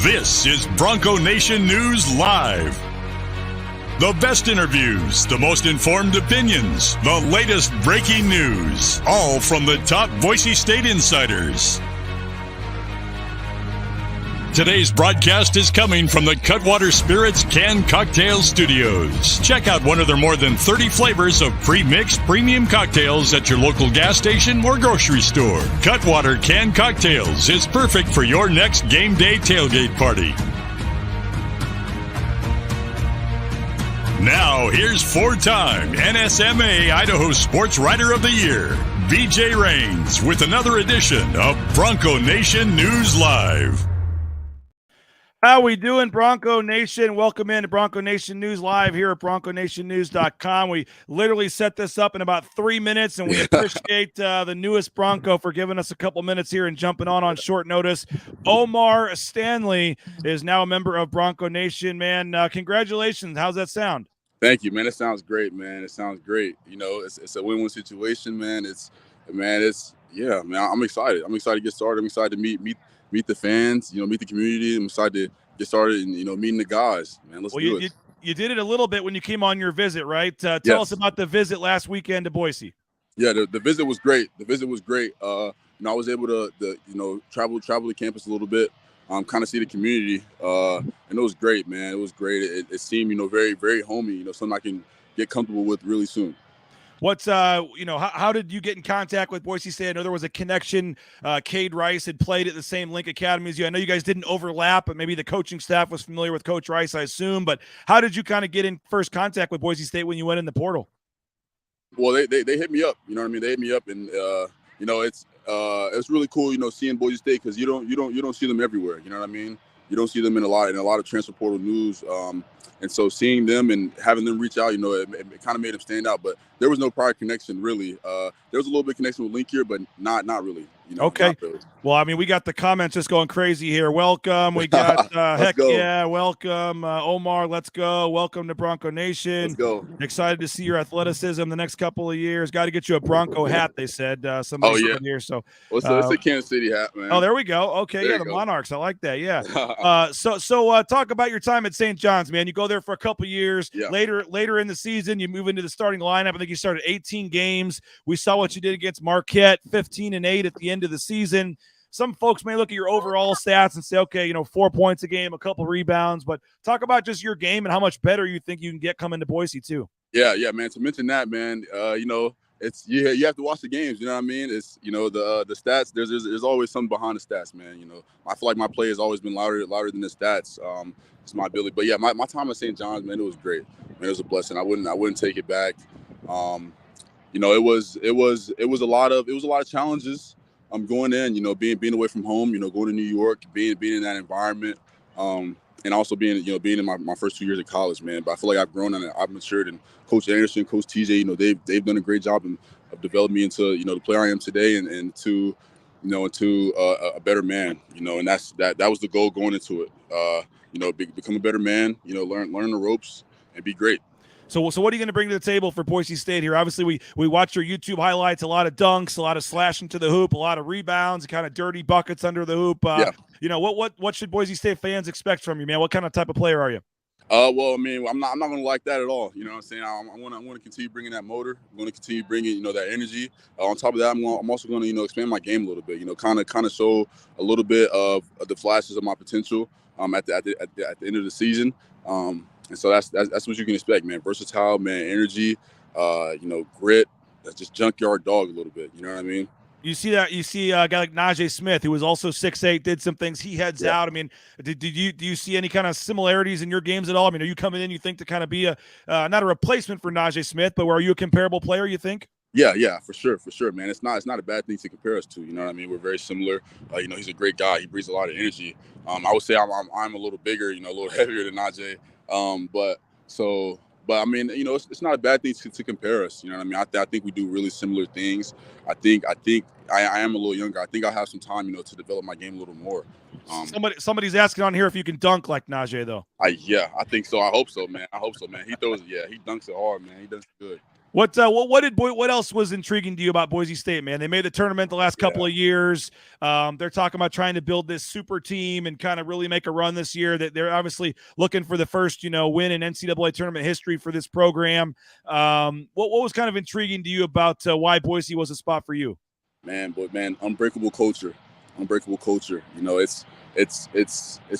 This is Bronco Nation News Live. The best interviews, the most informed opinions, the latest breaking news, all from the top Boise State insiders. Today's broadcast is coming from the Cutwater Spirits Canned Cocktail Studios. Check out one of their more than 30 flavors of pre-mixed premium cocktails at your local gas station or grocery store. Cutwater Canned Cocktails is perfect for your next game day tailgate party. Now, here's four-time NSMA Idaho Sports Writer of the Year, BJ Rains, with another edition of Bronco Nation News Live. How we doing, Bronco Nation? Welcome in to Bronco Nation News Live here at BroncoNationNews.com. We literally set this up in about 3 minutes, and we appreciate the newest Bronco for giving us a couple minutes here and jumping on short notice. O'Mar Stanley is now a member of Bronco Nation, man. Congratulations. How's that sound? Thank you, man. It sounds great, man. It sounds great. You know, it's a win-win situation, man. Yeah, man. I'm excited. I'm excited to get started. I'm excited to meet the fans, meet the community. I'm excited to get started and, meeting the guys, man. Let's do it. You did it a little bit when you came on your visit, right? Tell us about the visit last weekend to Boise. Yeah, the visit was great. The visit was great. I was able to, travel the campus a little bit, kind of see the community, and it was great, man. It was great. It seemed, very, very homey, something I can get comfortable with really soon. What's how did you get in contact with Boise State? I know there was a connection. Cade Rice had played at the same Link Academy as you. I know you guys didn't overlap, but maybe the coaching staff was familiar with Coach Rice, I assume. But how did you kind of get in first contact with Boise State when you went in the portal? Well, they hit me up. You know what I mean? They hit me up, and it's really cool. Seeing Boise State because you don't see them everywhere. You know what I mean? You don't see them in a lot of transfer portal news. And so seeing them and having them reach out, it kind of made them stand out. But there was no prior connection, really. There was a little bit of connection with Link here, but not really. Okay. Really. Well, I mean, we got the comments just going crazy here. Welcome. We got, heck yeah, welcome. O'Mar, let's go. Welcome to Bronco Nation. Let's go. Excited to see your athleticism the next couple of years. Got to get you a Bronco hat, they said. Somebody said here. So, it's a Kansas City hat, man. Oh, there we go. Okay, the Monarchs. I like that. Yeah. So talk about your time at St. John's, man. You go there for a couple of years. Yeah. Later in the season, you move into the starting lineup. I think you started 18 games. We saw what you did against Marquette, 15-8 at the end of the season. Some folks may look at your overall stats and say, okay, 4 points a game, a couple rebounds, but talk about just your game and how much better you think you can get coming to Boise too. Yeah, man. To mention that, man, it's you have to watch the games. You know what I mean? It's the stats. There's always something behind the stats, man. I feel like my play has always been louder than the stats. It's my ability, but yeah, my time at St. John's, man, it was great. Man, it was a blessing. I wouldn't take it back. It was a lot of challenges. I'm going in, being away from home, going to New York, being in that environment, and also being in my first 2 years of college, man. But I feel like I've grown and I've matured. And Coach Anderson, Coach TJ, they've done a great job of developing me into the player I am today, and to a better man. And that was the goal going into it. Become a better man. Learn the ropes and be great. So what are you going to bring to the table for Boise State here? Obviously, we watch your YouTube highlights, a lot of dunks, a lot of slashing to the hoop, a lot of rebounds, kind of dirty buckets under the hoop. What should Boise State fans expect from you, man? What kind of type of player are you? Well, I mean, I'm not going to like that at all. You know what I'm saying? I want to continue bringing that motor. I'm going to continue bringing, that energy. On top of that, I'm also going to, expand my game a little bit. Kind of show a little bit of the flashes of my potential at the end of the season. And so that's what you can expect, man. Versatile, man, energy, grit. That's just junkyard dog a little bit. You know what I mean? You see a guy like Najee Smith, who was also 6'8", did some things. He heads out. I mean, do you see any kind of similarities in your games at all? I mean, are you coming in, you think, to kind of be not a replacement for Najee Smith, but are you a comparable player, you think? Yeah, for sure, man. It's not a bad thing to compare us to. You know what I mean? We're very similar. He's a great guy. He breathes a lot of energy. I would say I'm a little bigger, a little heavier than Najee. But I mean, it's not a bad thing to compare us. You know what I mean? I think we do really similar things. I think I am a little younger. I think I have some time, to develop my game a little more. Somebody's asking on here if you can dunk like Najee, though. I think so. I hope so, man. He dunks it hard, man. He does good. What else was intriguing to you about Boise State, man? They made the tournament the last couple of years. They're talking about trying to build this super team and kind of really make a run this year. That they're obviously looking for the first, win in NCAA tournament history for this program. What was kind of intriguing to you about why Boise was a spot for you? Man, unbreakable culture. It's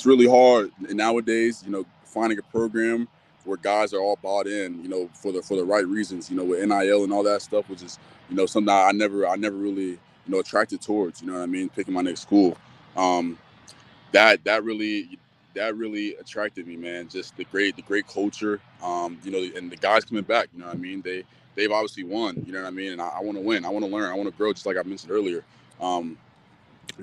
really hard nowadays. Finding a program where guys are all bought in, for the right reasons, with NIL and all that stuff, which is, something I never really, attracted towards, picking my next school. That really attracted me, man. Just the great culture, and the guys coming back, they've obviously won, and I want to win. I want to learn. I want to grow, just like I mentioned earlier. And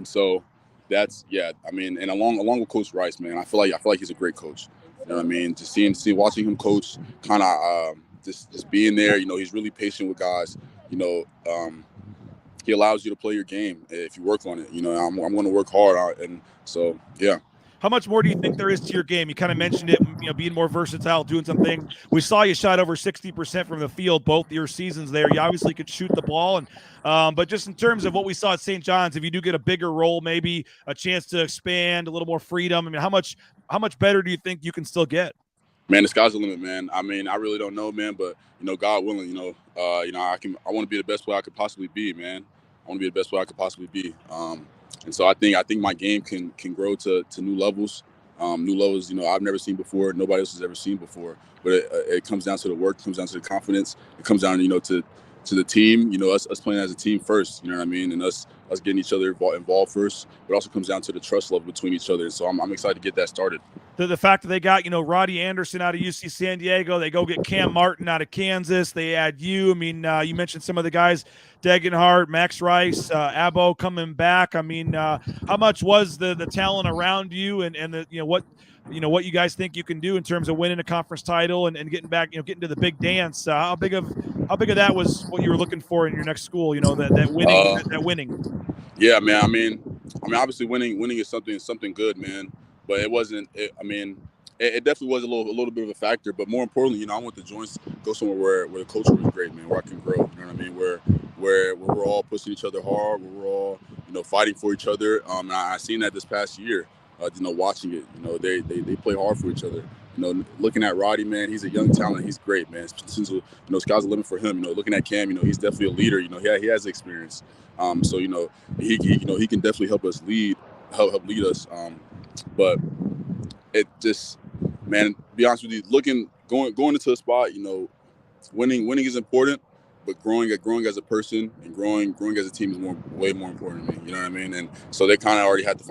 so that's, and along with Coach Rice, man, I feel like he's a great coach. Just watching him coach, kind of just being there. He's really patient with guys. He allows you to play your game if you work on it. I'm going to work hard, and so yeah. How much more do you think there is to your game? You kind of mentioned it, being more versatile, doing something. We saw you shot over 60% from the field both your seasons there. You obviously could shoot the ball, and but just in terms of what we saw at St. John's, if you do get a bigger role, maybe a chance to expand, a little more freedom. How much better do you think you can still get? Man, the sky's the limit, man. I really don't know, man, but God willing, I want to be the best player I could possibly be, man. I want to be the best player I could possibly be. And so I think my game can grow to new levels. I've never seen before. Nobody else has ever seen before. But it comes down to the work, comes down to the confidence. It comes down, to the team, us playing as a team first, and us getting each other involved first. But it also comes down to the trust level between each other. And so I'm excited to get that started. The fact that they got, Roddy Anderson out of UC San Diego, they go get Cam Martin out of Kansas, they add you. You mentioned some of the guys, Degenhart, Max Rice, Abo coming back. How much was the talent around you and the what you guys think you can do in terms of winning a conference title and getting back, getting to the big dance? How big of that was what you were looking for in your next school? That winning. Yeah, man. Obviously winning is something good, man. But it wasn't. It definitely was a little bit of a factor. But more importantly, I want to go somewhere where the culture was great, man. Where I can grow. Where we're all pushing each other hard. Where we're all fighting for each other. And I seen that this past year. Watching it. They play hard for each other. Looking at Roddy, man, he's a young talent. He's great, man. Sky's the limit for him. Looking at Cam, he's definitely a leader. He has experience. So he can definitely help lead us. But it just, man, to be honest with you, going into a spot, winning is important, but growing as a person and growing as a team is way more important to me. You know what I mean? And so they kind of already had the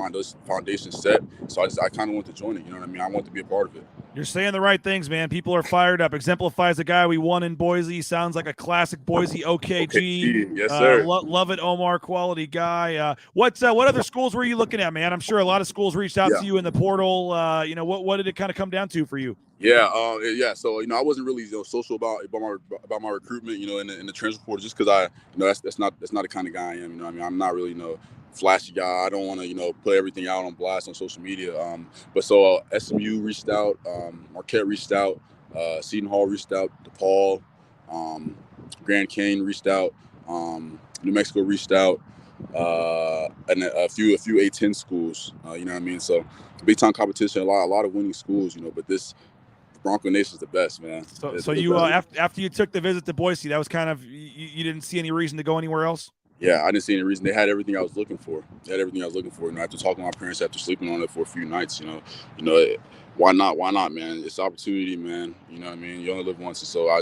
foundation set. So I kind of want to join it. You know what I mean? I want to be a part of it. You're saying the right things, man. People are fired up. Exemplifies the guy we won in Boise. Sounds like a classic Boise OKG. Yes, sir. Love it, O'Mar. Quality guy. What other schools were you looking at, man? I'm sure a lot of schools reached out to you in the portal. What did it kind of come down to for you? Yeah. So I wasn't really social about my recruitment. In the transfer portal, just because that's not the kind of guy I am. I'm not really flashy guy. I don't want to put everything out on blast on social media. But so SMU reached out, Marquette reached out, Seton Hall reached out, DePaul, Grand Canyon reached out, New Mexico reached out, and a few A10 schools. So big time competition, a lot of winning schools. But this Bronco Nation is the best, man. So you after you took the visit to Boise, that was kind of you didn't see any reason to go anywhere else? Yeah, I didn't see any reason. They had everything I was looking for. After talking to my parents, after sleeping on it for a few nights, why not? Why not, man? It's opportunity, man. You know what I mean? You only live once, and so I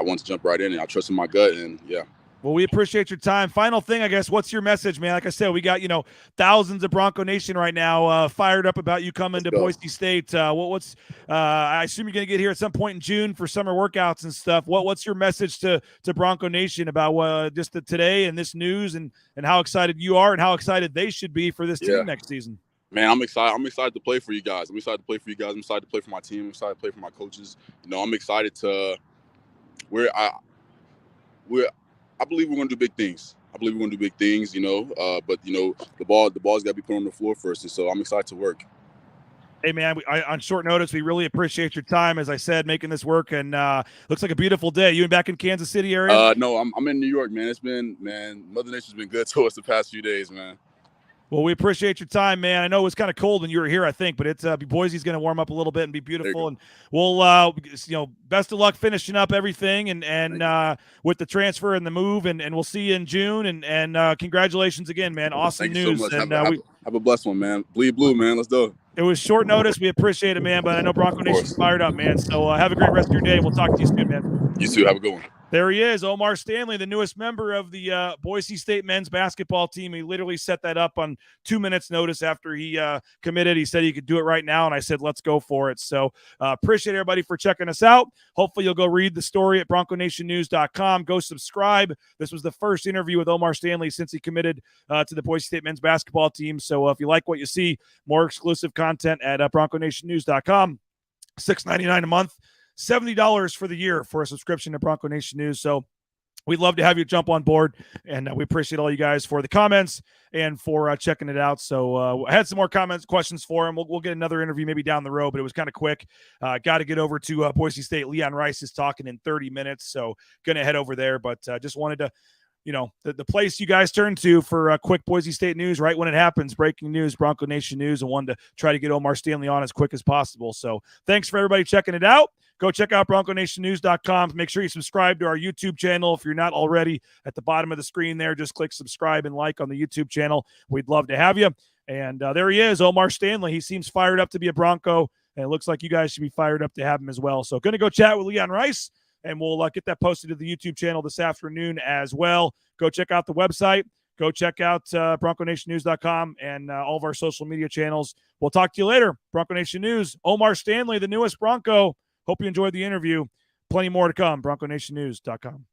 want to jump right in, and I trusted my gut, and yeah. Well, we appreciate your time. Final thing, I guess, what's your message, man? Like I said, we got, thousands of Bronco Nation right now fired up about you coming to Boise State. I assume you're going to get here at some point in June for summer workouts and stuff. What's your message to Bronco Nation about just today and this news and how excited you are and how excited they should be for this team next season? Man, I'm excited. I'm excited to play for you guys. I'm excited to play for my team. I'm excited to play for my coaches. I'm excited to I believe we're going to do big things. But the ball's got to be put on the floor first, and so I'm excited to work. Hey, man, on short notice, we really appreciate your time, as I said, making this work. And looks like a beautiful day. You back in Kansas City area? No, I'm in New York, man. Mother Nature's been good to us the past few days, man. Well, we appreciate your time, man. I know it was kind of cold when you were here, I think, but it's Boise's going to warm up a little bit and be beautiful. And we'll, best of luck finishing up everything and with the transfer and the move, and we'll see you in June. And congratulations again, man. Awesome news. So and have a blessed one, man. Bleed blue, man. Let's do it. It was short notice. We appreciate it, man. But I know Bronco Nation's fired up, man. So have a great rest of your day, and we'll talk to you soon, man. You too. Have a good one. There he is, OMar Stanley, the newest member of the Boise State men's basketball team. He literally set that up on 2 minutes' notice after he committed. He said he could do it right now, and I said, let's go for it. So appreciate everybody for checking us out. Hopefully you'll go read the story at BroncoNationNews.com. Go subscribe. This was the first interview with OMar Stanley since he committed to the Boise State men's basketball team. So if you like what you see, more exclusive content at BroncoNationNews.com. $6.99 a month. $70 for the year for a subscription to Bronco Nation News. So we'd love to have you jump on board, and we appreciate all you guys for the comments and for checking it out. So I had some more questions for him. We'll get another interview maybe down the road, but it was kind of quick. Got to get over to Boise State. Leon Rice is talking in 30 minutes, so going to head over there. But just wanted to, the place you guys turn to for quick Boise State news right when it happens, breaking news, Bronco Nation News, and wanted to try to get OMar Stanley on as quick as possible. So thanks for everybody checking it out. Go check out BroncoNationNews.com. Make sure you subscribe to our YouTube channel if you're not already. At the bottom of the screen there, just click subscribe and like on the YouTube channel. We'd love to have you. And there he is, OMar Stanley. He seems fired up to be a Bronco, and it looks like you guys should be fired up to have him as well. So going to go chat with Leon Rice, and we'll get that posted to the YouTube channel this afternoon as well. Go check out the website. Go check out BroncoNationNews.com and all of our social media channels. We'll talk to you later. Bronco Nation News, OMar Stanley, the newest Bronco. Hope you enjoyed the interview. Plenty more to come. BroncoNationNews.com.